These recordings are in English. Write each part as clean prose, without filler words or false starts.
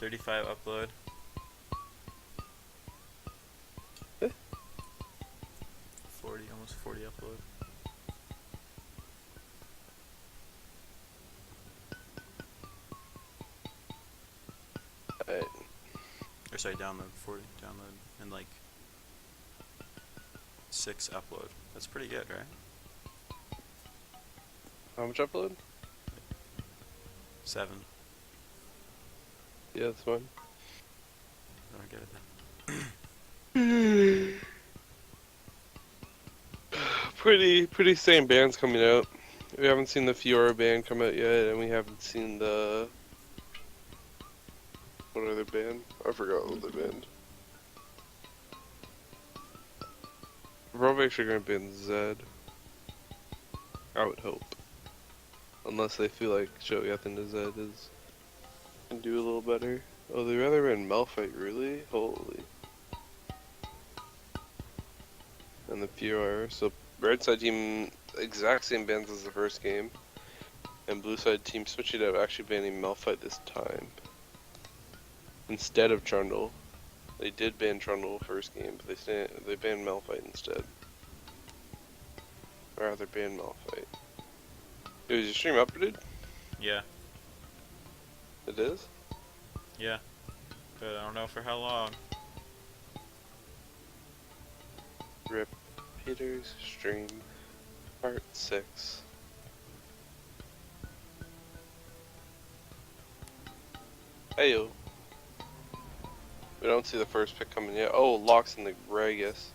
35 upload. Eh? 40, almost 40 upload. Alright. Or sorry, download 40, download, and like 6 upload. That's pretty good, right? How much upload? 7. Yeah, that's fine. I don't get it then. Pretty same bands coming out. We haven't seen the Fiora band come out yet, and we haven't seen the... What other band? I forgot what other band. We're probably actually gonna ban Zed. I would hope. Unless they feel like Shogyeth into Zed can do a little better. Oh, they'd rather ban Malphite, really? Holy. And the Fiora. So, red side team, exact same bans as the first game. And blue side team switched it up, actually banning Malphite this time. Instead of Trundle. They did ban Trundle first game, but they banned Malphite instead. Or rather, ban Malphite. Dude, is your stream up, dude? Yeah, It is? yeah. But I don't know for how long. Rip Peter's stream, part 6. Heyo. We don't see the first pick coming yet. Oh, Locks in the Gragas.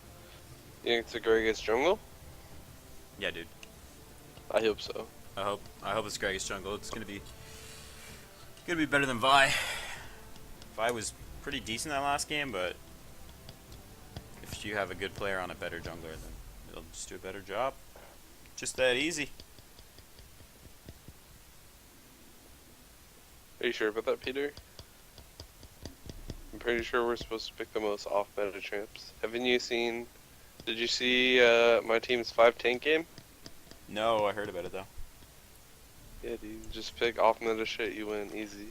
You think it's a Gragas jungle? Yeah, dude. I hope so. I hope it's Gragas jungle. It's gonna be better than Vi. Vi was pretty decent that last game, but if you have a good player on a better jungler, then they'll just do a better job. Just that easy. Are you sure about that, Peter? I'm pretty sure we're supposed to pick the most off-meta champs. Haven't you seen... Did you see my team's 5 tank game? No, I heard about it though. Yeah, dude. Just pick off-meta shit, you win easy.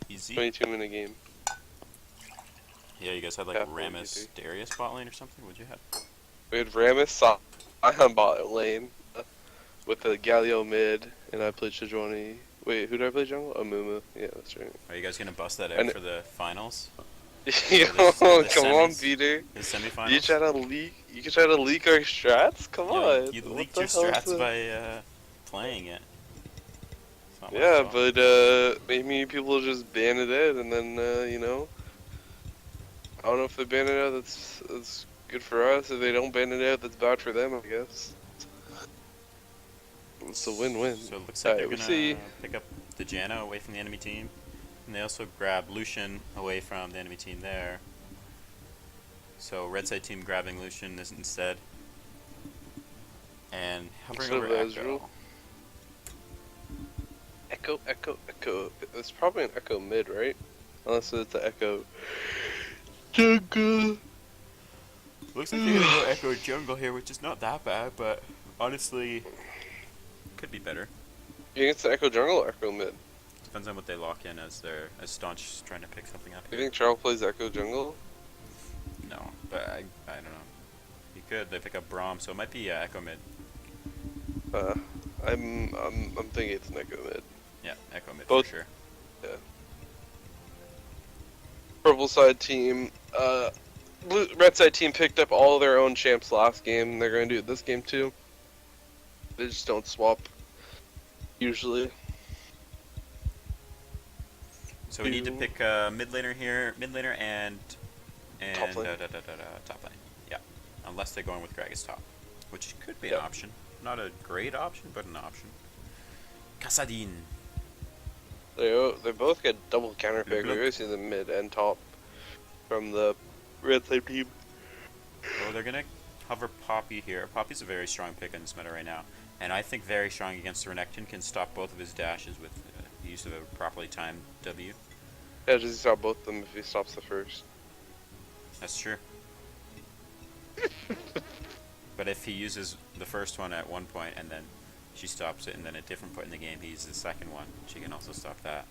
Easy. 22-minute game. Yeah, you guys had like Yeah, Rammus, Darius bot lane or something. What'd you have? We had Rammus, on bot lane with the Galio mid, and I played Sejuani. Wait, who did I play jungle? Amumu. Yeah, that's right. Are you guys gonna bust that out for the finals? Yo, the come on, semis? Peter. The semifinals? You try to leak? You can try to leak our strats? Come Yo, on. you What leaked the your hell is strats the- by playing it. It's not my Yeah, fault. but maybe people just ban it out, and then you know, I don't know if they ban it out. That's good for us. If they don't ban it out, that's bad for them, I guess. It's a win-win. So it looks like they're Alright, gonna we'll see. pick up the Janna away from the enemy team, and they also grab Lucian away from the enemy team there. So red side team grabbing Lucian instead, and hovering Instead over of Ezreal. Echo. Echo. It's probably an Echo mid, right? Unless it's an Echo jungle. Looks like they're gonna go Echo jungle here, which is not that bad, but honestly, could be better. You think it's an Echo jungle or Echo mid? Depends on what they lock in as Staunch trying to pick something up You here. think Charles plays Echo jungle? No, but I don't know. He could. They pick up Braum, so it might be Echo mid. I'm thinking it's an Echo mid. Yeah, Echo mid Both- for sure. Yeah. Purple side team, red side team picked up all their own champs last game. They're going to do it this game too. They just don't swap usually. So we need to pick mid laner here, and Top lane. Top lane. Yeah, unless they're going with Gragas top, which could be Yep. an option. Not a great option, but an option. Kassadin. They both get double counter pick. Look. We always see the mid and top from the red side team. Well, they're gonna hover Poppy here. Poppy's a very strong pick in this meta right now, and I think very strong against Renekton. Can stop both of his dashes with the use of a properly timed W. Yeah, just stop both of them if he stops the first. That's true. But if he uses the first one at one point and then she stops it, and then at a different point in the game he uses the second one, she can also stop that.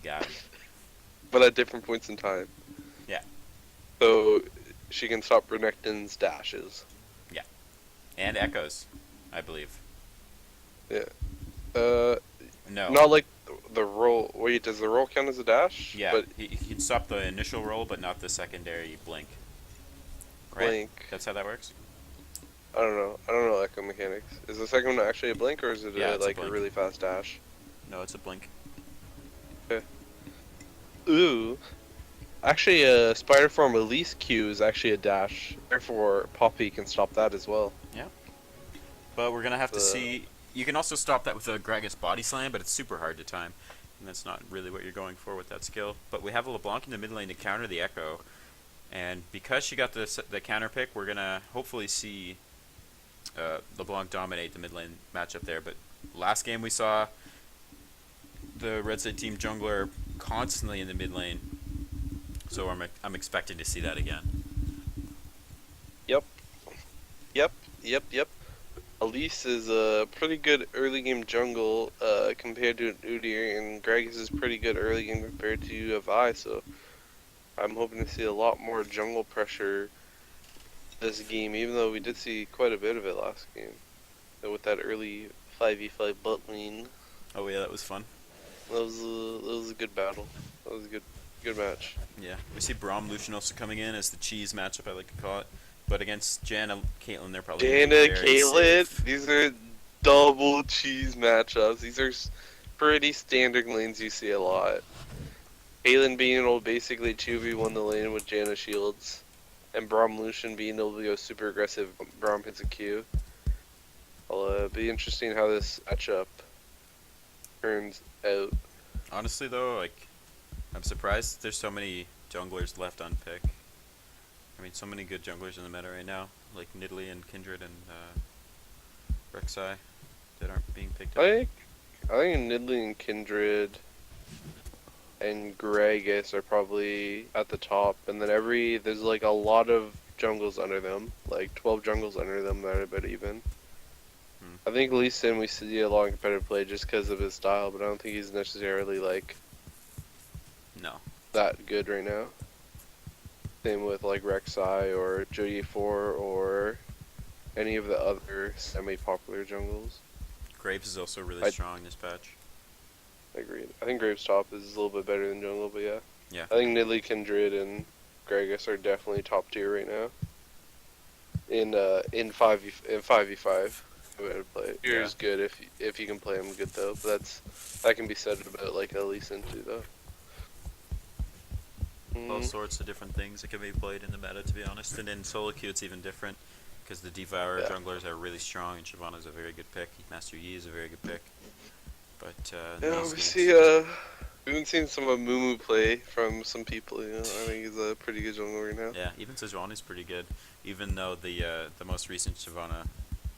Got him. but at different points in time. Yeah. So she can stop Renekton's dashes. And echoes, I believe. Uh, No. Not like the roll. Wait, does the roll count as a dash? Yeah, But he can stop the initial roll, but not the secondary blink. Right? blink. That's how that works? I don't know. I don't know echo mechanics. Is the second one actually a blink or is it Yeah, it's a like a blink. really fast dash? No, it's a blink. Ooh. Actually, Spider Form Elise Q is actually a dash. Therefore, Poppy can stop that as well. But we're going to have to The- see... You can also stop that with a Gragas Body Slam, but it's super hard to time. And that's not really what you're going for with that skill. But we have a LeBlanc in the mid lane to counter the Echo. And because she got the counter pick, we're going to hopefully see LeBlanc dominate the mid lane matchup there. But last game we saw the Red Side team jungler constantly in the mid lane. So I'm expecting to see that again. Yep. Elise is a pretty good early game jungle compared to Udyr, and Gragas is pretty good early game compared to Vi, so I'm hoping to see a lot more jungle pressure this game, even though we did see quite a bit of it last game. With that early 5v5 bot lane, Oh yeah, that was fun. that was a good battle. That was a good match. Yeah, we see Braum Lucian also coming in as the cheese matchup, I like to call it. But against Janna, Caitlyn, they're probably gonna be Janna, very Caitlyn, safe. these are double cheese matchups. These are pretty standard lanes you see a lot. Caitlyn being able to basically 2v1 the lane with Janna shields, and Braum Lucian being able to go super aggressive. Braum hits a Q. It'll be interesting how this matchup turns out. Honestly, though, like, I'm surprised there's so many junglers left on pick. I mean, so many good junglers in the meta right now, like Nidalee and Kindred and Rek'Sai, that aren't being picked up. I think Nidalee and Kindred and Gragas are probably at the top, and then there's like a lot of jungles under them, like 12 jungles under them that are about even. I think Lee Sin we see a lot of competitive play just because of his style, but I don't think he's necessarily like No. that good right now. Same with like Rek'Sai or Joey4 or any of the other semi-popular jungles. Graves is also really strong this patch. Agreed. I think Graves top is a little bit better than jungle, but yeah. Yeah. I think Nidalee, Kindred, and Gragas are definitely top tier right now. In 5v5. Way to play it. You're Yeah. is good if you can play him good though, but that can be said about like Lee Sin too though. All sorts of different things that can be played in the meta, to be honest. And in solo queue, it's even different because the Devourer Yeah. junglers are really strong, and Shyvana's a very good pick. Master Yi is a very good pick. But Yeah, these we games- see we've been seeing some of Mumu play from some people. You know, I think he's a pretty good jungler right now. Yeah, even Sejuani's pretty good. Even though the most recent Shyvana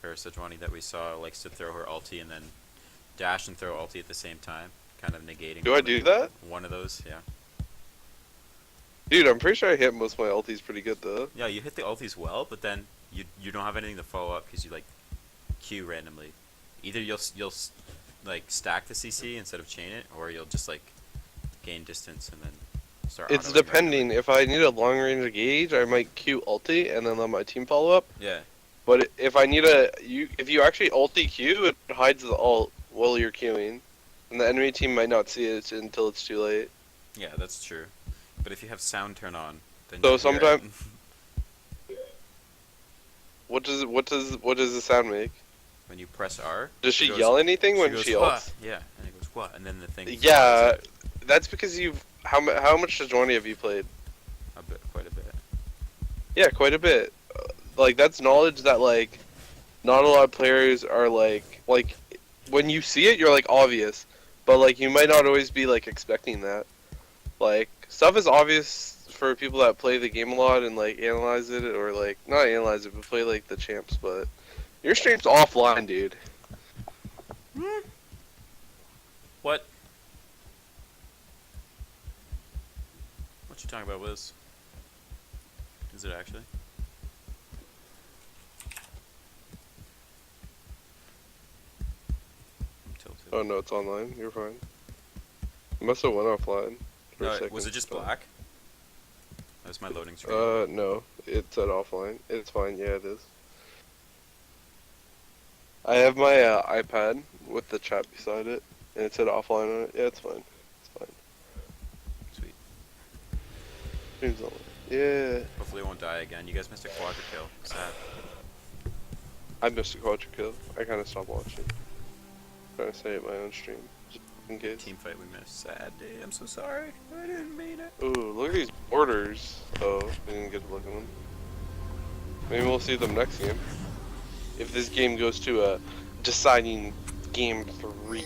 or Sejuani that we saw likes to throw her ulti and then dash and throw ulti at the same time, kind of negating. Do I do that? One of those, yeah. Dude, I'm pretty sure I hit most of my ultis pretty good though. Yeah, you hit the ultis well, but then you don't have anything to follow up because you like Q randomly. Either you'll like stack the CC instead of chain it, or you'll just like gain distance and then start. It's autoing depending. randomly. If I need a long range engage, I might Q ulti and then let my team follow up. Yeah, But if I need if you actually ulti Q, it hides the ult while you're queuing, and the enemy team might not see it until it's too late. yeah, that's true. But if you have sound turn on, then So you hear it. sometime- What does the sound make? when you press R. Does she it goes- yell anything when goes, she "What?" ults? Yeah, and it goes what, and then the thing. Yeah, flies that's because how much Sejuani have you played? out a bit, quite a bit. Yeah, quite a bit. Like that's knowledge that like not a lot of players are like when you see it, you're like obvious, but like you might not always be like expecting that. Like stuff is obvious for people that play the game a lot and like analyze it or like not analyze it but play like the champs. But your stream's offline, dude. What? What you talking about, Wiz? Is it actually? I'm tilted. Oh no, it's online. You're fine. Must have went offline for a No, second. was it just but- black? That was my loading screen. No. It said offline. It's fine. Yeah, it is. I have my iPad with the chat beside it, and it said offline on it. Yeah, it's fine. It's fine. Sweet. Stream's on. Yeah. Hopefully it won't die again. You guys missed a quadra kill. Sad. I missed a quadra kill. I kind of stopped watching. Trying to stay at my own stream, just in case. Team fight we missed. Sad day. I'm so sorry. I didn't mean it. Ooh, look at these borders. Oh, we didn't get to look at them. Maybe we'll see them next game. If this game goes to a deciding game 3.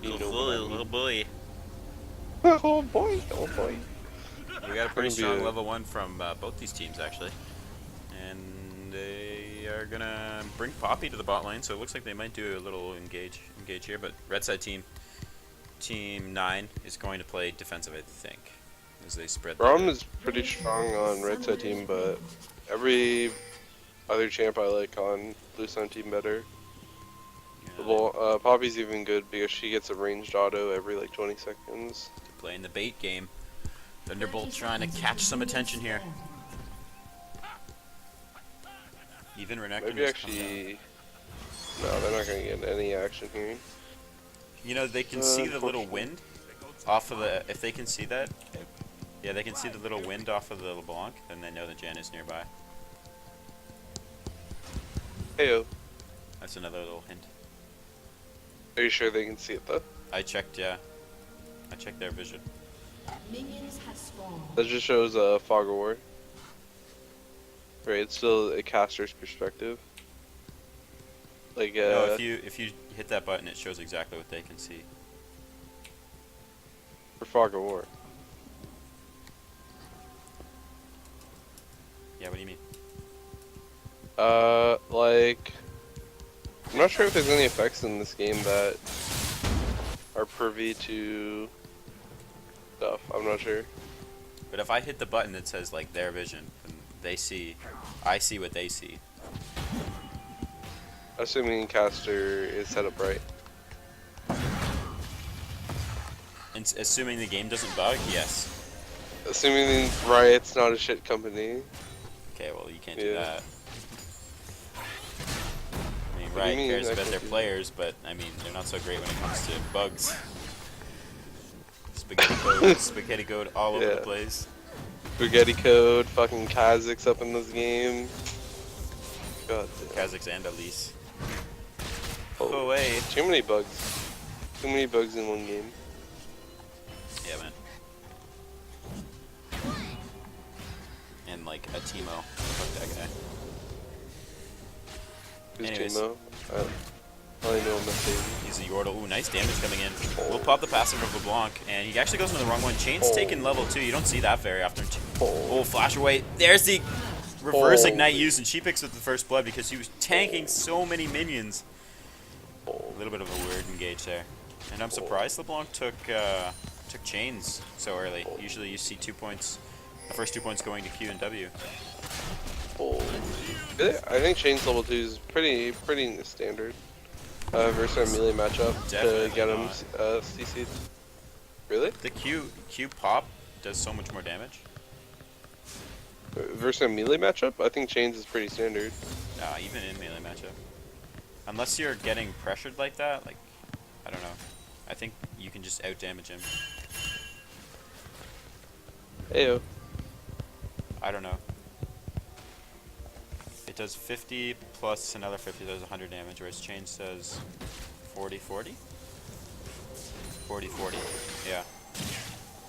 You know what I mean. boy. Oh boy, oh boy. We got a pretty Gonna be strong a- level 1 from both these teams, actually. And they are going to bring Poppy to the bot lane, so it looks like they might do a little engage here. But red side team, Team 9, is going to play defensive, I think, as they spread. Braum is pretty strong on red side team, but every other champ I like on blue side team better. Well, Poppy's even good because she gets a ranged auto every like 20 seconds. Playing the bait game. Thunderbolt trying to catch some attention here. Even Renekton Maybe has come down. actually... No, they're not gonna get any action here. You know, they can see the little wind off of the... If they can see that... Yeah, they can see the little wind off of the LeBlanc, then they know that Jan is nearby. Heyo. That's another little hint. Are you sure they can see it though? I checked, yeah. I checked their vision. Minions have spawned. That just shows a fog of war. Right, it's still a caster's perspective. Like, No, if you hit that button, it shows exactly what they can see. for fog of war. Yeah, what do you mean? Like, I'm not sure if there's any effects in this game that are privy to stuff. I'm not sure. But if I hit the button that says, like, their vision, and they see... I see what they see. Assuming caster is set up right. And assuming the game doesn't bug, yes. Assuming Riot's not a shit company. Okay, well, you can't do Yeah. that. I mean, do you Riot mean, cares I about can't their do that? players, but, I mean, they're not so great when it comes to bugs. Spaghetti code all over the Yeah. place. Spaghetti code, fucking Kazakhs up in this game. God damn. Kazakhs and Elise. Oh. Go away. Too many bugs. Too many bugs in one game. Yeah, man. And, like, a Teemo. Fuck that guy. Who's Anyways. Teemo? I only know him as Daisy. He's a Yordle. Ooh, nice damage coming in. We'll pop the passive of LeBlanc, and he actually goes into the wrong one. Chain's taking level 2. You don't see that very often. Oh, flash away. There's the reverse Oh. ignite used, and she picks up the first blood because he was tanking so many minions. A little bit of a weird engage there. And I'm surprised LeBlanc took Chains so early. Usually you see 2 points, the first 2 points going to Q and W. Oh. Really? I think Chain's level 2 is pretty standard. Versus a melee matchup Definitely to get him not. CC'd. Really? The Q pop does so much more damage. Versus a melee matchup? I think Chains is pretty standard. Even in melee matchup. Unless you're getting pressured like that, like, I don't know. I think you can just out-damage him. Ayo. I don't know. It does 50 plus another 50 does 100 damage, whereas Chains does 40, 40? 40, 40, yeah.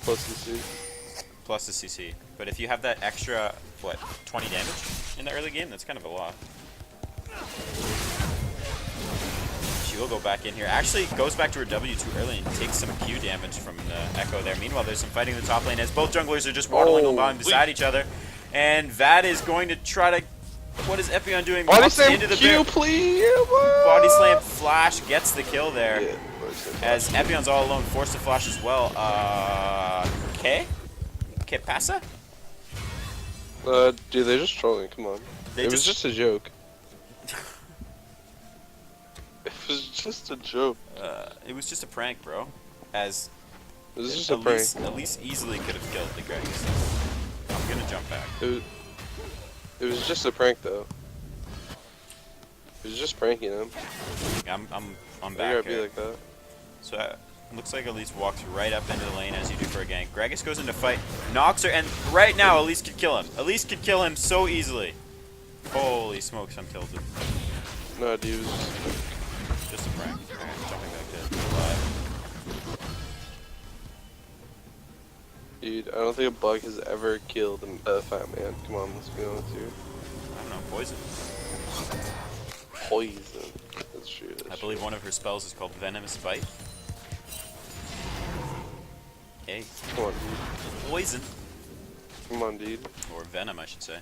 Plus CC. Plus the CC. But if you have that extra, what, 20 damage in the early game, that's kind of a lot. She will go back in here. Actually, goes back to her W too early and takes some Q damage from the Echo there. Meanwhile, there's some fighting in the top lane as both junglers are just waddling along beside each other. And Vad is going to try to... What is Epion doing? Body Walks slam into the Q, bear. please! Body slam flash gets the kill there. Yeah, body slam As Epion's all alone, forced to flash as well. K? ¿Qué pasa? Dude, they're just trolling, come on. They It was just- just a joke. It was just a joke. It was just a prank, bro. As This is just a prank. At least easily could have killed the Gragas. I'm gonna jump back. It was just a prank though. It was just pranking him. I'm You back gotta be here. like that. So looks like Elise walks right up into the lane as you do for a gank. Gragas goes into fight, knocks her, and right now Elise could kill him. Elise could kill him so easily. Holy smokes, I'm tilted. No, dude. Just a prank. Alright, jumping back to live. Dude, I don't think a bug has ever killed a fat man. Come on, let's be honest here. I don't know, poison. Poison. That's true. I believe one of her spells is called Venomous Bite. Hey, Come on, dude. poison. Come on, dude. Or venom, I should say.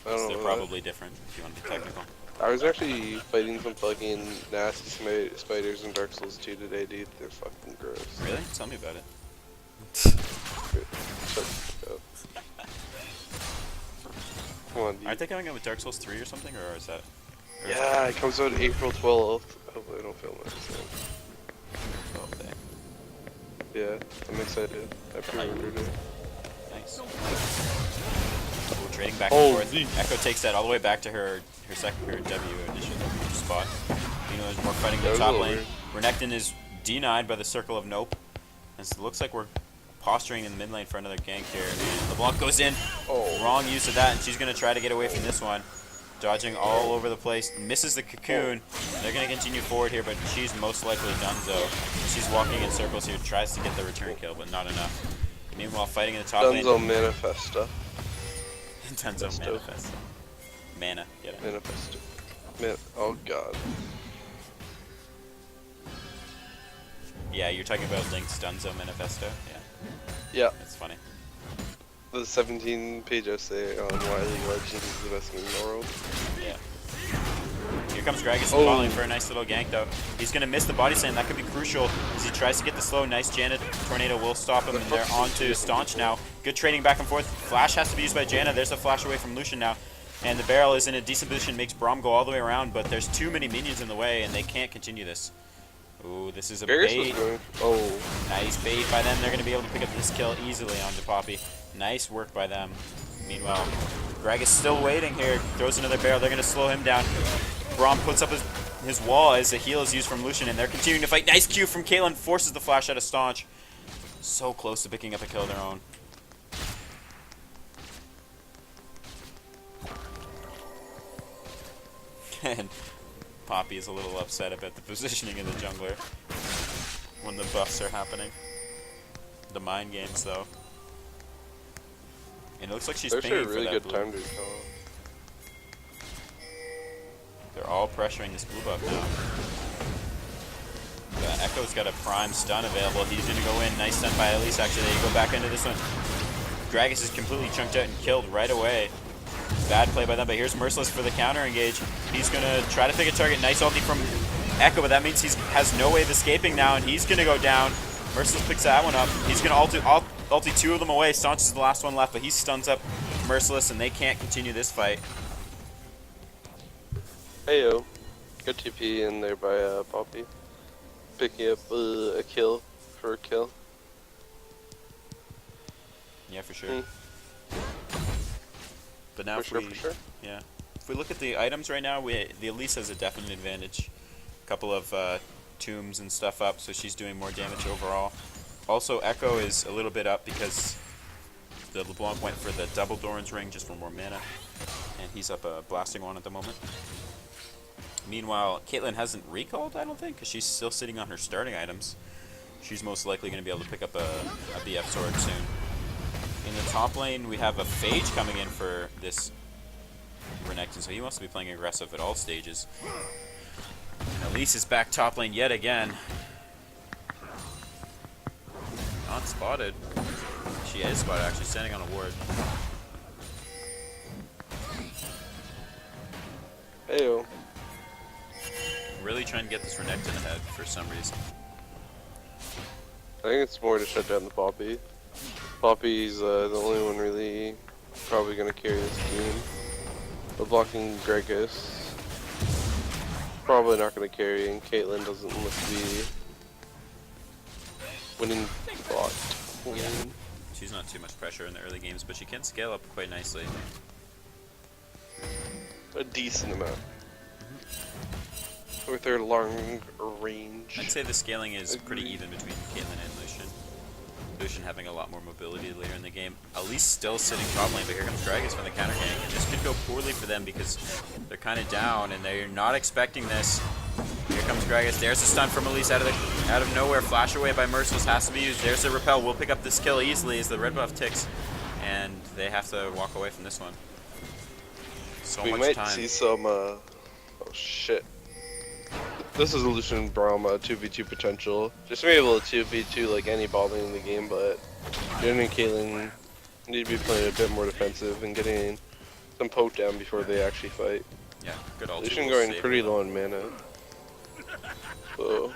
I don't They're know. probably different, if you want to be technical. I was actually fighting some fucking nasty spiders in Dark Souls 2 today, dude. They're fucking gross. Really? Tell me about it. Shut the fuck up. Come on, dude. Aren't they coming out with Dark Souls 3 or something, or is that... or is Yeah, it comes out April 12th. Hopefully I don't film it. So. that 12th day? Yeah, I'm excited. I pre-ordered it. Nice. We're trading back Oh, and forth. Echo takes that all the way back to her W initial spot. You know, there's more fighting in That the was top a lane. little Renekton is denied by the Circle of Nope. And so it looks like we're posturing in the mid lane for another gank here. And LeBlanc goes in. Oh. Wrong use of that, and she's going to try to get away from this one. Dodging all over the place. Misses the cocoon. They're going to continue forward here, but she's most likely donezo. She's walking in circles here, tries to get the return kill, but not enough. Meanwhile, fighting in the top lane. Dunzo Manifesta. Dunzo Manifest. Mana, get it. Manifesta. Man, oh god. Yeah, you're talking about Link's Dunzo Manifesto? Yeah, Yeah, that's funny. the 17-page essay on why League of Legends is the best game in the world. Yeah. Here comes Gragas Oh. falling for a nice little gank, though. He's going to miss the body slam. That could be crucial as he tries to get the slow. Nice Janna. Tornado will stop him, and they're on to Staunch now. Good trading back and forth. Flash has to be used by Janna. There's a flash away from Lucian now. And the barrel is in a decent position, makes Braum go all the way around, but there's too many minions in the way, and they can't continue this. Ooh, this is a Garrus was bait. going. Oh. Nice bait by them. They're going to be able to pick up this kill easily onto Poppy. Nice work by them. Meanwhile, Greg is still waiting here. Throws another barrel. They're going to slow him down. Braum puts up his wall as the heal is used from Lucian, and they're continuing to fight. Nice Q from Caitlyn. Forces the flash out of Staunch. So close to picking up a kill of their own. And Poppy is a little upset about the positioning of the jungler when the buffs are happening. The mind games, though. And it looks like she's There's pinging a really for that good blue. time to call. They're all pressuring this blue buff now. The Echo's got a prime stun available. He's going to go in. Nice stun by Elise, actually. They go back into this one. Gragas is completely chunked out and killed right away. Bad play by them, but here's Merciless for the counter engage. He's going to try to pick a target. Nice ulti from Echo, but that means he has no way of escaping now, and he's going to go down. Merciless picks that one up. He's going to ulti two of them away. Staunch is the last one left, but he stuns up Merciless, and they can't continue this fight. Heyo. Good TP in there by Poppy. Picking up a kill for a kill. Yeah, for sure. But now For if we, sure. yeah, if we look at the items right now, the Elise has a definite advantage. A couple of tombs and stuff up, so she's doing more damage overall. Also, Echo is a little bit up because the LeBlanc went for the double Doran's ring just for more mana, and he's up a blasting one at the moment. Meanwhile, Caitlyn hasn't recalled, I don't think, because she's still sitting on her starting items. She's most likely going to be able to pick up a BF sword soon. In the top lane, we have a Phage coming in for this Renekton, so he wants to be playing aggressive at all stages. And Elise is back top lane yet again. Not spotted. She is spotted, actually, standing on a ward. Heyo. Really trying to get this Renekton ahead for some reason. I think it's more to shut down the Poppy. Poppy's the only one really probably gonna carry this team. But blocking Gragas probably not gonna carry, and Caitlyn doesn't look to be winning bot Yeah. lane. She's not too much pressure in the early games, but she can scale up quite nicely. A decent amount. With her long range. I'd say the scaling is pretty Agreed. even between Caitlyn and Lucian. Lucian having a lot more mobility later in the game. Elise still sitting top lane, but here comes Gragas from the counter gank. And this could go poorly for them because they're kind of down and they're not expecting this. Here comes Gragas. There's a stun from Elise out of nowhere. Flash away by Merciless has to be used. There's the repel. We'll pick up this kill easily as the red buff ticks. And they have to walk away from this one. So We much might time. see some, oh shit. This is Lucian Brahma 2v2 potential. Just to be able to 2v2 like any bot lane in the game, but Jen and Caitlyn need to be playing a bit more defensive and getting some poke down before they actually fight. Yeah, good ulti. Lucian will going save pretty them. low on mana. So,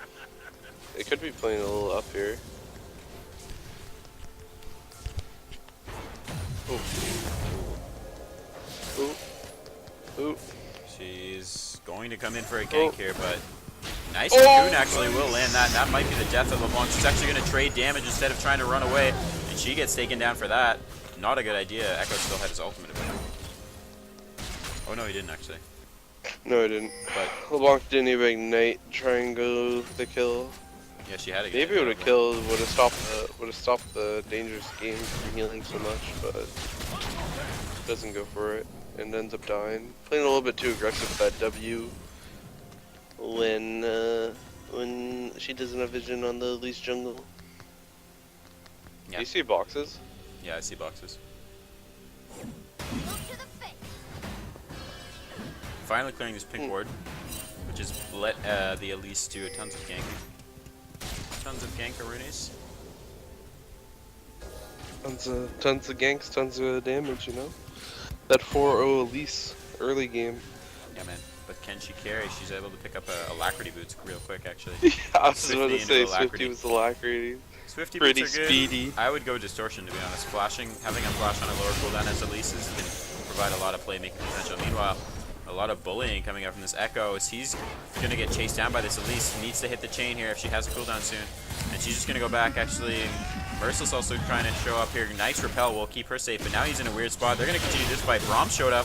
they could be playing a little up here. Oh. Ooh. Ooh. She's going to come in for a gank here, but nice Oh! Cocoon actually will land that. And that might be the death of LeBlanc. She's actually going to trade damage instead of trying to run away, and she gets taken down for that. Not a good idea. Echo still had his ultimate ability. Oh no, he didn't actually. No, I didn't. But LeBlanc didn't even ignite, try and go the kill. yeah, she had a Maybe it would have killed, would have stopped the dangerous game from healing so much, but doesn't go for it and ends up dying. Playing a little bit too aggressive with that W when she doesn't have vision on the Elise jungle. Yeah. Do you see boxes? Yeah, I see boxes. Finally clearing this pink ward, which has let the Elise do tons of gank. Tons of gankaroonies. Tons of ganks, tons of damage, you know? That 4-0 Elise early game. Yeah, man. But can she carry? She's able to pick up a Alacrity boots real quick, actually. Yeah, I was Swifty about to into say Alacrity. Swifty was Alacrity. Swifty Pretty boots are good. speedy. I would go Distortion, to be honest. Flashing, having a flash on a lower cooldown as Elise's can provide a lot of playmaking potential. Meanwhile, a lot of bullying coming out from this Echo as he's going to get chased down by this Elise. He needs to hit the chain here if she has a cooldown soon. And she's just going to go back, actually. Merciless also trying to show up here. Nice repel will keep her safe, but now he's in a weird spot. They're going to continue this fight. Braum showed up,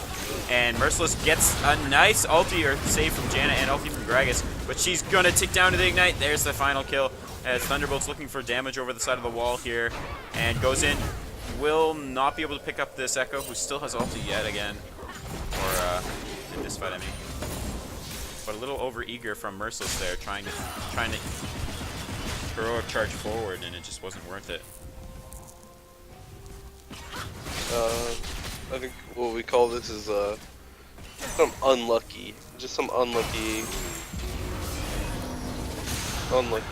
and Merciless gets a nice ulti or save from Janna and ulti from Gragas, but she's going to tick down to the Ignite. There's the final kill as Thunderbolt's looking for damage over the side of the wall here and goes in. Will not be able to pick up this Echo, who still has ulti yet again. Or, in this fight, I mean. But a little over-eager from Merciless there, trying to heroic charge forward, and it just wasn't worth it. I think what we call this is some unlucky, just some unlucky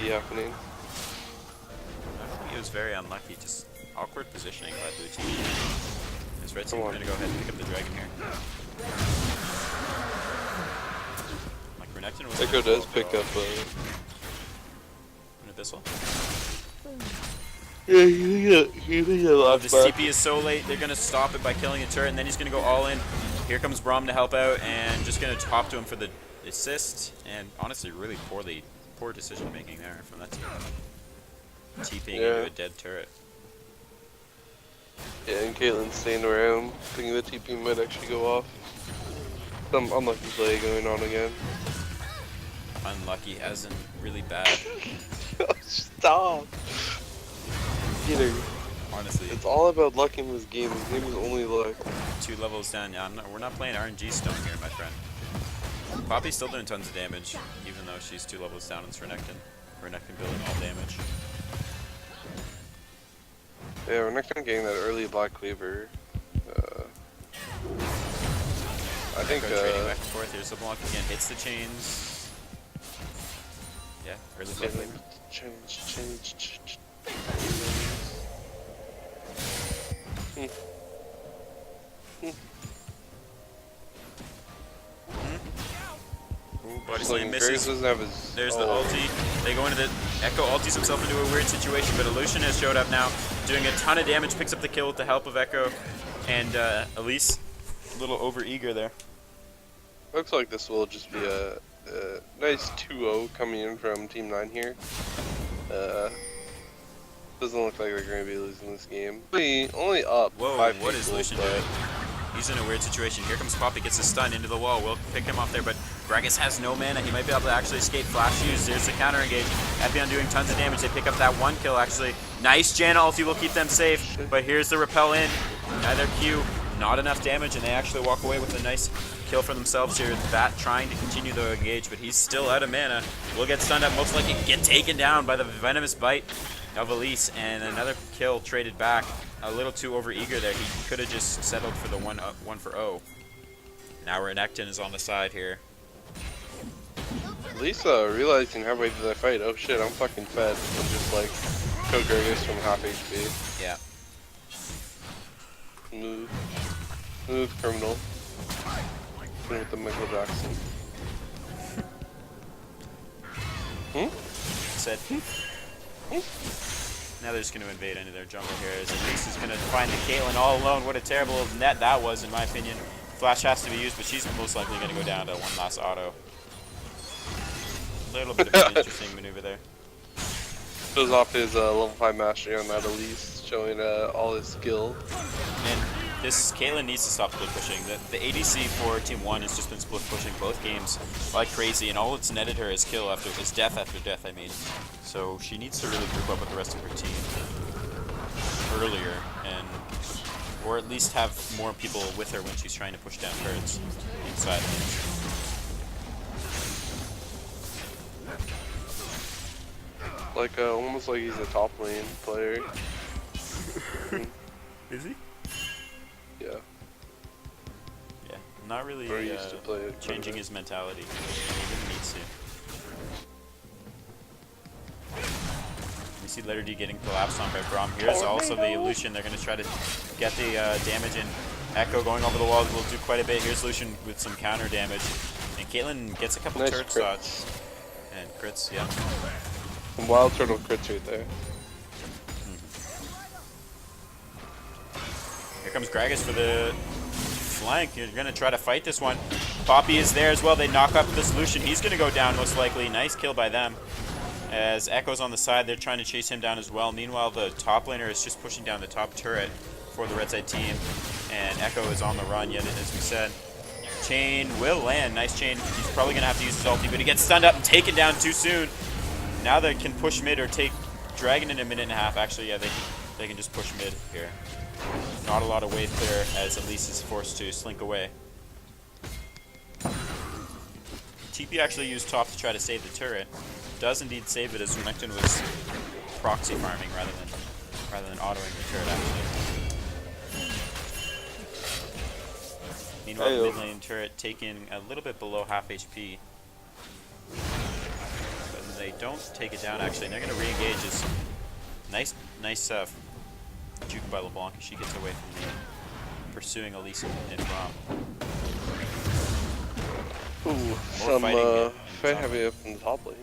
happening. I don't think it was very unlucky, just awkward positioning by Blue Team. This red team Come on. going to go ahead and pick up the dragon here. Like Renekton was Echo does pick up. an abyssal. Yeah, he did a lot This TP is so late, they're going to stop it by killing a turret, and then he's going to go all in. Here comes Braum to help out, and just going to hop to him for the assist. And honestly, really poor decision making there from that team. TPing into a dead turret. Yeah, and Caitlyn's staying around, thinking the TP might actually go off. Some unlucky play going on again. Unlucky as in really bad. Stop! Peter, Honestly, it's all about luck in this game. This game is only luck. 2 levels down. Yeah, we're not playing RNG Stone here, my friend. Poppy's still doing tons of damage, even though she's 2 levels down in Renekton. Renekton building all damage. Yeah, we're not gonna getting that early Black Cleaver. I think Echo trading back and forth. Here's LeBlanc again. Hits the chains. Yeah, early Black Cleaver. change. Ooh, body slam misses. Doesn't have his, There's the ulti. They go into the Echo ultis himself into a weird situation, but Illusion has showed up now, doing a ton of damage, picks up the kill with the help of Echo, and Elise, a little over eager there. Looks like this will just be a nice 2-0 coming in from Team 9 here. Doesn't look like they're going to be losing this game. Only up. Whoa, 5 what is people, Lucian but- doing? He's in a weird situation. Here comes Poppy, gets a stun into the wall. We'll pick him off there, but Gragas has no mana. He might be able to actually escape. Flash use. There's the counter engage. Epion doing tons of damage. They pick up that 1 kill, actually. Nice Janna ulti will keep them safe, but here's the repel in. Neither Q, not enough damage, and they actually walk away with a nice kill for themselves here. Bat trying to continue the engage, but he's still out of mana. Will get stunned up, most likely get taken down by the venomous bite of Elise, and another kill traded back. A little too over-eager there. He could have just settled for the one for O. Now Renekton is on the side here. Lisa realizing halfway through the fight, oh shit, I'm fucking fed. And just like, choke Gragas from half HP. Yeah. Smooth criminal. With the Michael Jackson. Said. Now they're just going to invade into their jungle here. As Elise is going to find the Caitlyn all alone. What a terrible net that was, in my opinion. Flash has to be used, but she's most likely going to go down to one last auto. A little bit of an interesting maneuver there. Shows off his level 5 mastery on that Elise, showing all his skill. And this Caitlyn needs to stop split pushing. The ADC for Team 1 has just been split pushing both games like crazy, and all it's netted her is kill after is death after death, I mean. So she needs to really group up with the rest of her team earlier, and or at least have more people with her when she's trying to push down turrets inside. Like almost like he's a top lane player. Is he? Yeah. Yeah, not really Or he used to play it, changing his mentality. He really needs to. We see Letter D getting collapsed on by Braum. Here's also the Lucian. They're going to try to get the damage in. Echo going over the wall will do quite a bit. Here's Lucian with some counter damage. And Caitlyn gets a couple Nice turret crits. shots. And crits, yeah. Some wild turtle crits right there. Here comes Gragas for the flank. You're going to try to fight this one. Poppy is there as well. They knock up the Lucian. He's going to go down most likely. Nice kill by them. As Echo's on the side, they're trying to chase him down as well. Meanwhile, the top laner is just pushing down the top turret for the red side team. And Echo is on the run yet, as we said. Chain will land. Nice chain. He's probably going to have to use his ulti, but he gets stunned up and taken down too soon. Now they can push mid or take Dragon in a minute and a half. Actually, yeah, they can just push mid here. Not a lot of wave clear as Elise is forced to slink away. TP actually used top to try to save the turret. Does indeed save it as Renekton was proxy farming rather than autoing the turret actually. Meanwhile, the mid lane turret taking a little bit below half HP. But they don't take it down actually, and they're going to re-engage. As nice juke by LeBlanc as she gets away from the pursuing Elise and Braum. Ooh, some fighting fight heavy up in the top lane.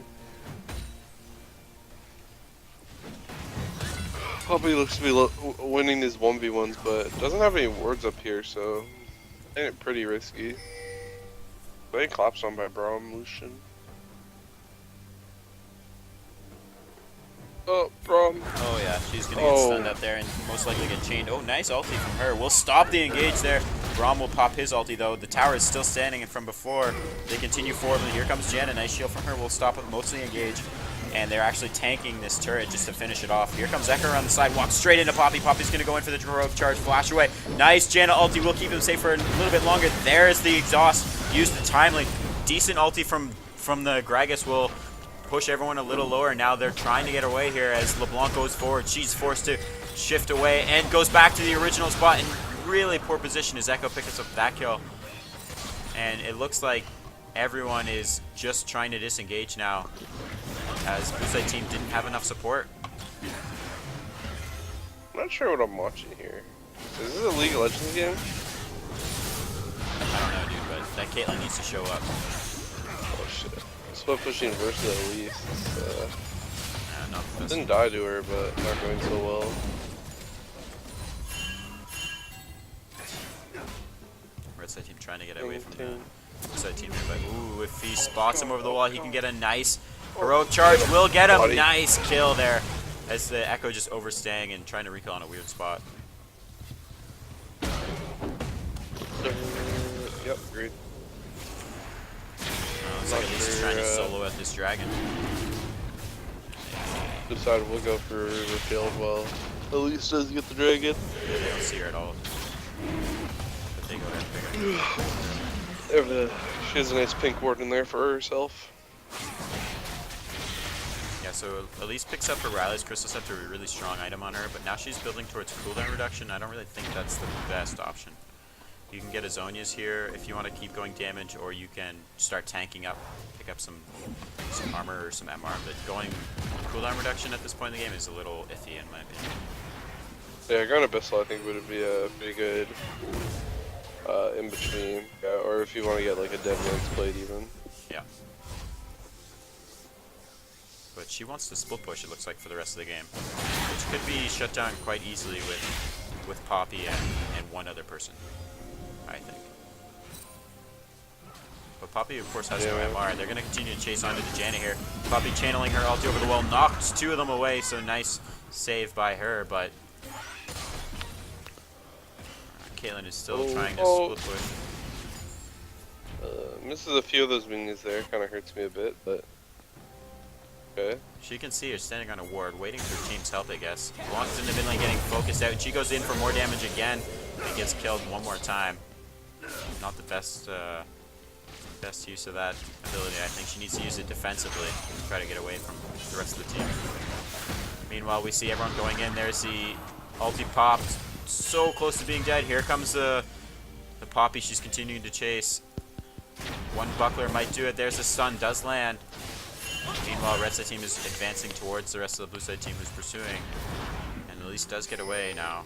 Probably looks to be winning his 1v1s, but doesn't have any wards up here, so I think it's pretty risky. Getting collapsed on by Braum, Lucian. Oh, Braum. Oh yeah, she's gonna get stunned up there and most likely get chained. Oh, nice ulti from her. We'll stop the engage there. Braum will pop his ulti though. The tower is still standing, and from before, they continue forward. And here comes Jen, a nice shield from her. We'll stop it, mostly engage. And they're actually tanking this turret just to finish it off. Here comes Echo around the side, walks straight into Poppy. Poppy's gonna go in for the heroic charge, flash away. Nice Janna ulti, will keep him safe for a little bit longer. There's the exhaust, use the timely. Decent ulti from the Gragas will push everyone a little lower. Now they're trying to get away here as LeBlanc goes forward. She's forced to shift away and goes back to the original spot in really poor position as Echo picks up that kill. And it looks like everyone is just trying to disengage now as Blue Side team didn't have enough support. I'm not sure what I'm watching here. Is this a League of Legends game? I don't know, dude, but that Caitlyn needs to show up. Oh shit. Split pushing versus Elise. Not the best. Didn't die to her, but not going so well. Red Side team trying to get away from the Blue Side team here, but ooh, if he spots him over the wall, he can get a nice heroic charge. Will get him. Nice kill there as the Echo just overstaying and trying to recall on a weird spot. Yep, agreed. Looks like Elise is trying to solo at this dragon. Decided we'll go for Refield while Elise does get the dragon. Yeah, they don't see her at all. But they go ahead and pick her. She has a nice pink ward in there for herself. Yeah, so Elise picks up her Riley's Crystal Scepter, a really strong item on her, but now she's building towards cooldown reduction. I don't really think that's the best option. You can get a Zhonya's here if you want to keep going damage, or you can start tanking up, pick up some armor or some MR, but going cooldown reduction at this point in the game is a little iffy in my opinion. Yeah, Garnet Abyssal I think would be a pretty good in between. Yeah, or if you want to get like a Dead Man's Blade even. Yeah. But she wants to split push, it looks like, for the rest of the game, which could be shut down quite easily with Poppy and one other person, I think. But Poppy, of course, has no MR. They're going to continue to chase onto the Janna here. Poppy channeling her ulti over the wall, knocked two of them away, so nice save by her, but Caitlyn is still trying to split push. Misses a few of those minions there, kind of hurts me a bit, but okay. She can see her standing on a ward, waiting for her team's help, I guess. Blanca's in the mid lane getting focused out, and she goes in for more damage again and gets killed one more time. Not the best best use of that ability. I think she needs to use it defensively to try to get away from the rest of the team. Meanwhile, we see everyone going in. There's the ulti popped, so close to being dead. Here comes the Poppy. She's continuing to chase. One buckler might do it. There's the stun, does land. Meanwhile, red side team is advancing towards the rest of the blue side team who's pursuing. And Elise does get away now.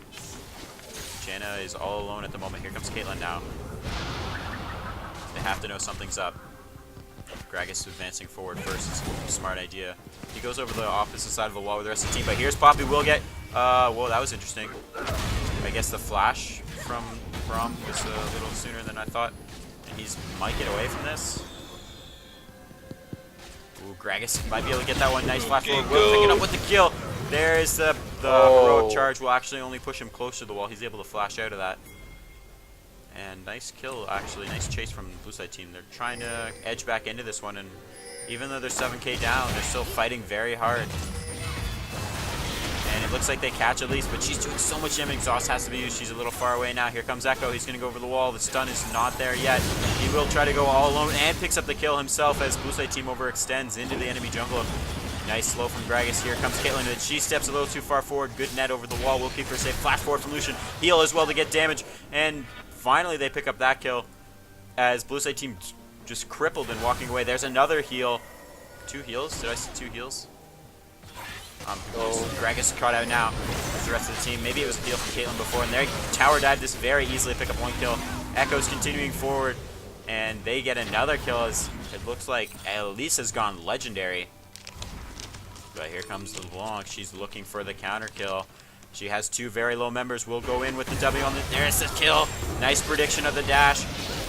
Janna is all alone at the moment. Here comes Caitlyn now. They have to know something's up. Gragas advancing forward first. It's a smart idea. He goes over the opposite side of the wall with the rest of the team, but here's Poppy. Will get... whoa, that was interesting. I guess the flash from Braum was a little sooner than I thought. And he's might get away from this. Ooh, Gragas might be able to get that one. Nice flash forward. Will pick it up with the kill. There's the heroic charge. Will actually only push him closer to the wall. He's able to flash out of that. And nice kill, actually. Nice chase from the blue side team. They're trying to edge back into this one, and even though they're 7k down, they're still fighting very hard. And it looks like they catch Elise, but she's doing so much damage. Exhaust has to be used. She's a little far away now. Here comes Echo. He's going to go over the wall. The stun is not there yet. He will try to go all alone and picks up the kill himself as blue side team overextends into the enemy jungle. Nice slow from Gragas. Here comes Caitlyn, but she steps a little too far forward. Good net over the wall. Will keep her safe. Flash forward from Lucian. Heal as well to get damage. And finally, they pick up that kill as blue side team just crippled and walking away. There's another heal. 2 heals? Did I see 2 heals? Gragas caught out now as the rest of the team. Maybe it was a heal from Caitlyn before, and they tower dive this very easily, pick up 1 kill. Echo's continuing forward, and they get another kill as it looks like Elise has gone legendary. But here comes LeBlanc. She's looking for the counter kill. She has 2 very low members. Will go in with the W on the... There's the kill. Nice prediction of the dash.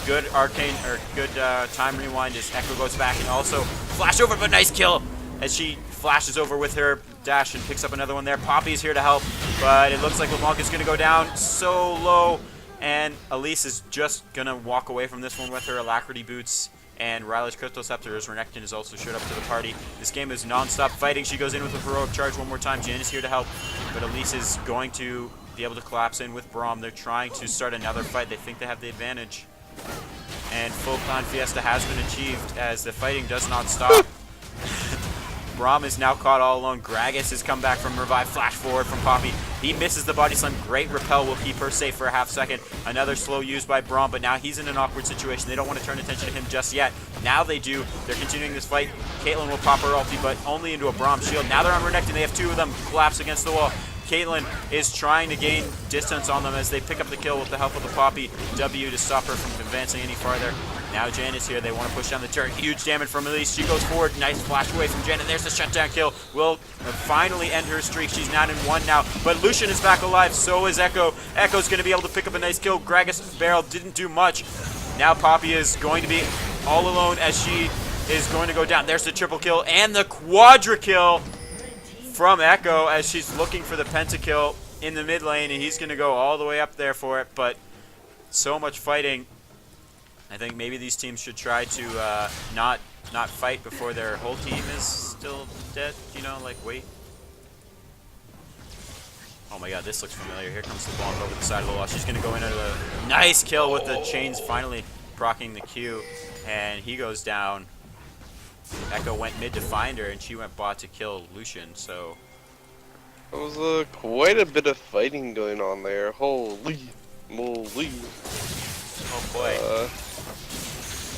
Good arcane, or good time rewind as Echo goes back and also flash over, but nice kill as she flashes over with her dash and picks up another one there. Poppy's here to help, but it looks like LeBlanc is going to go down so low, and Elise is just going to walk away from this one with her Alacrity boots. And Riley's Crystal Scepter as Renekton has also showed up to the party. This game is non-stop fighting. She goes in with a heroic charge one more time. Jan is here to help, but Elise is going to be able to collapse in with Braum. They're trying to start another fight. They think they have the advantage. And full clan fiesta has been achieved as the fighting does not stop. Braum is now caught all alone. Gragas has come back from revive. Flash forward from Poppy. He misses the body slam. Great repel will keep her safe for a half second. Another slow used by Braum, but now he's in an awkward situation. They don't want to turn attention to him just yet. Now they do. They're continuing this fight. Caitlyn will pop her ulti, but only into a Braum shield. Now they're on Renekton. They have 2 of them collapse against the wall. Caitlyn is trying to gain distance on them as they pick up the kill with the help of the Poppy W to stop her from advancing any farther. Now Jan is here. They want to push down the turret. Huge damage from Elise. She goes forward. Nice flash away from Jan. And there's the shutdown kill. Will finally end her streak. She's 9-1 now. But Lucian is back alive. So is Echo. Echo's going to be able to pick up a nice kill. Gragas' barrel didn't do much. Now Poppy is going to be all alone as she is going to go down. There's the triple kill and the quadra kill. from Echo as she's looking for the pentakill in the mid lane, and he's going to go all the way up there for it, but so much fighting. I think maybe these teams should try to not fight before their whole team is still dead, you know, like wait. Oh my god, this looks familiar. Here comes the bonk over the side of the wall. She's going to go in at a nice kill with the chains finally proccing the Q, and he goes down. Echo went mid to find her, and she went bot to kill Lucian, so... There was quite a bit of fighting going on there. Holy moly. Oh boy.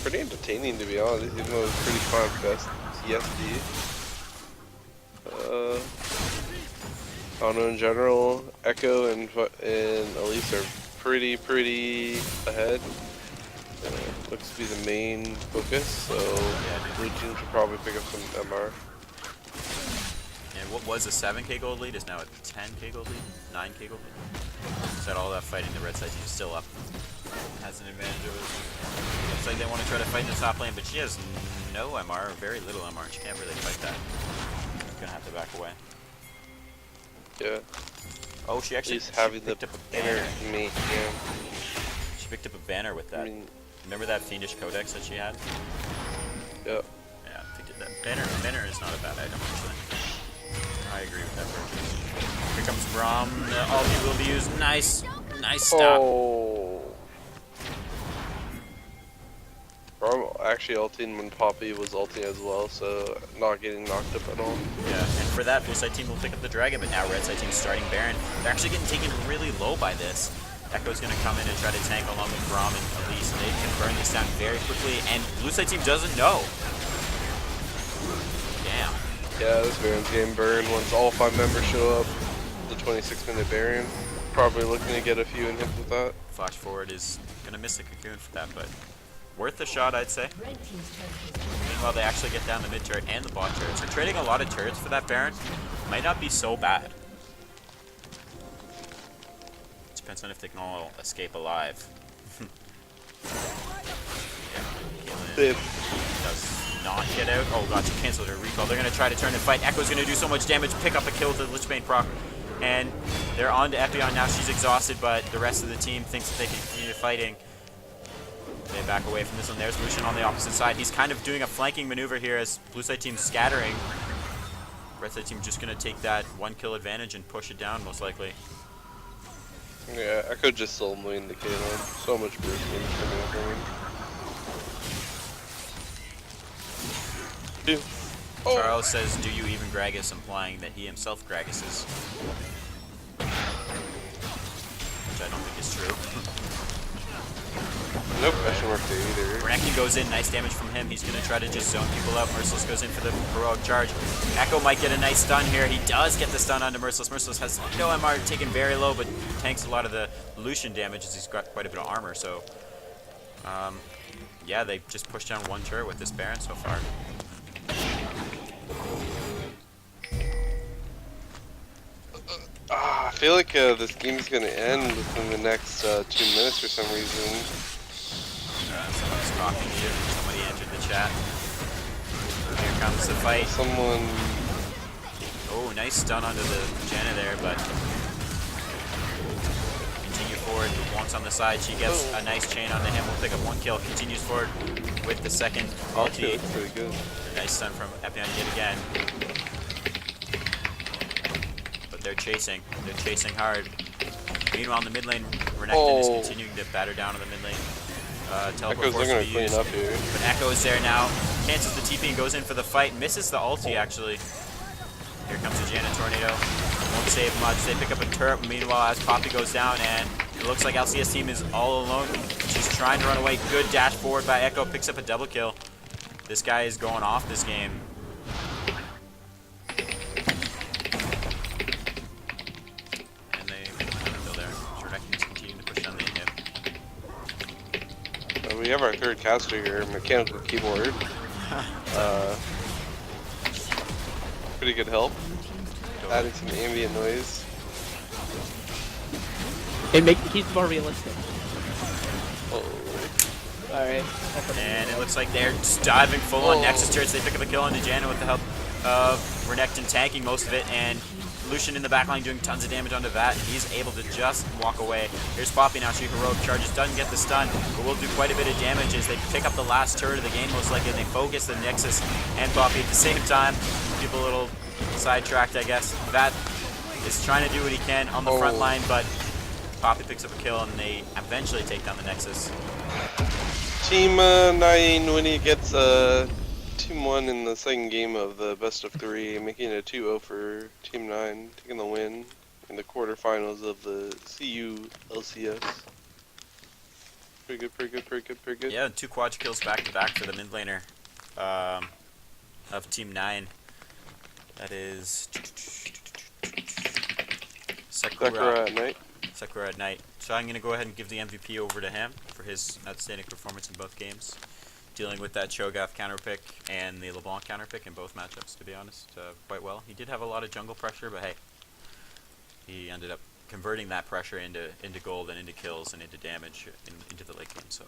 Pretty entertaining, to be honest, even though it was pretty fun best TSD. I don't know, in general, Echo and Elise are pretty ahead. Looks to be the main focus, so blue team should probably pick up some MR. And what was a 7k gold lead is now a 10k gold lead? 9k gold lead? Is that all that fighting? The red side team is still up. Has an advantage over us. Looks like they want to try to fight in the top lane, but she has no MR, or very little MR. She can't really fight that. Gonna have to back away. Yeah. Oh, she actually picked up a banner. She picked up a banner with that. I mean, remember that Fiendish Codex that she had? yeah. Yeah, picked it. That banner is not a bad item, actually. I agree with that purchase. Here comes Braum. The ulti will be used. Nice stop. Oh. Braum actually ulting when Poppy was ulting as well, so not getting knocked up at all. Yeah, and for that, blue side team will pick up the dragon, but now red side team starting Baron. They're actually getting taken really low by this. Echo's going to come in and try to tank along with Braum and Elise, and they can burn this down very quickly, and blue side team doesn't know. Damn. Yeah, this Baron's getting burned once all 5 members show up. The 26-minute Baron. Probably looking to get a few in hits with that. Flash forward is going to miss the cocoon for that, but worth the shot, I'd say. Red team's turret has been Meanwhile, they actually get down the mid turret and the bot turret, so trading a lot of turrets for that Baron might not be so bad. Depends on if they can all escape alive. Yeah, does not get out. Oh god, she canceled her recall. They're going to try to turn and fight. Echo's going to do so much damage, pick up a kill with the Lichbane proc. And they're on to Epion now. She's exhausted, but the rest of the team thinks that they can continue fighting. They back away from this one. There's Lucian on the opposite side. He's kind of doing a flanking maneuver here as blue side team's scattering. Red side team just going to take that 1 kill advantage and push it down, most likely. Yeah, Echo just sold me in the Kaylin. So much burst damage coming up on him. Dude. Oh. Charles says, do you even Gragas, implying that he himself Gragases. Which I don't think is true. No question mark there either. Rankin goes in, nice damage from him. He's going to try to just zone people out. Merciless goes in for the heroic charge. Echo might get a nice stun here. He does get the stun onto Merciless. Merciless has no MR, taken very low, but tanks a lot of the Lucian damage as he's got quite a bit of armor. So, yeah, they just pushed down 1 turret with this Baron so far. I feel like this game's gonna end within the next 2 minutes for some reason. Someone's talking to you. Somebody entered the chat. Here comes the fight. Someone... Oh, nice stun onto the Janna there, but continue forward. Wong's on the side. She gets a nice chain onto him. We'll pick up 1 kill. Continues forward with the second ulti. That's pretty good. A nice stun from Epion yet again. But they're chasing. They're chasing hard. Meanwhile, in the mid lane, Renekton is continuing to batter down in the mid lane. Teleport Echo's force looking to to be clean used. up here. But Echo is there now. Cancels the TP and goes in for the fight. Misses the ulti, actually. Here comes the Janna Tornado. Won't save much. They pick up a turret. Meanwhile, as Poppy goes down, and it looks like LCS team is all alone. She's trying to run away. Good dash forward by Echo. Picks up a double kill. This guy is going off this game. And they still there. Renekton's continuing to push down the inhib. We have our 3rd caster here, mechanical keyboard. Pretty good help. Adding some ambient noise. It keeps it more realistic. Oh. Alright. And it looks like they're just diving full on Nexus turrets. They pick up a kill on Janna with the help of Renekton tanking most of it, and Lucian in the backline doing tons of damage onto that, and he's able to just walk away. Here's Poppy now, she heroic charges, doesn't get the stun, but will do quite a bit of damage as they pick up the last turret of the game most likely, and they focus the Nexus and Poppy at the same time. People a little sidetracked, I guess. That is trying to do what he can on the front line, but Poppy picks up a kill, and they eventually take down the Nexus. Team 9 when he gets Team 1 in the second game of the best of 3, making it 2-0 for Team 9, taking the win in the quarterfinals of the CU LCS. Pretty good, pretty good, pretty good, pretty good. Yeah, 2 quad kills back to back for the mid laner of Team 9. That is Sakura at night. Sakura at night. So I'm going to go ahead and give the MVP over to him for his outstanding performance in both games. Dealing with that Cho'Gath counter pick and the LeBlanc counter pick in both matchups, to be honest, quite well. He did have a lot of jungle pressure, but hey, he ended up converting that pressure into gold and into kills and into damage into the late game. So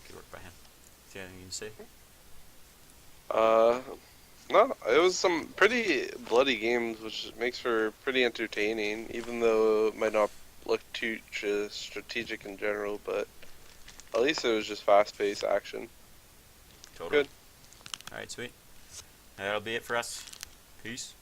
good work by him. Is there anything you can say? No, it was some pretty bloody games, which makes for pretty entertaining, even though it might not look too strategic in general, but at least it was just fast-paced action. Totally. Good. Alright, sweet. That'll be it for us. Peace.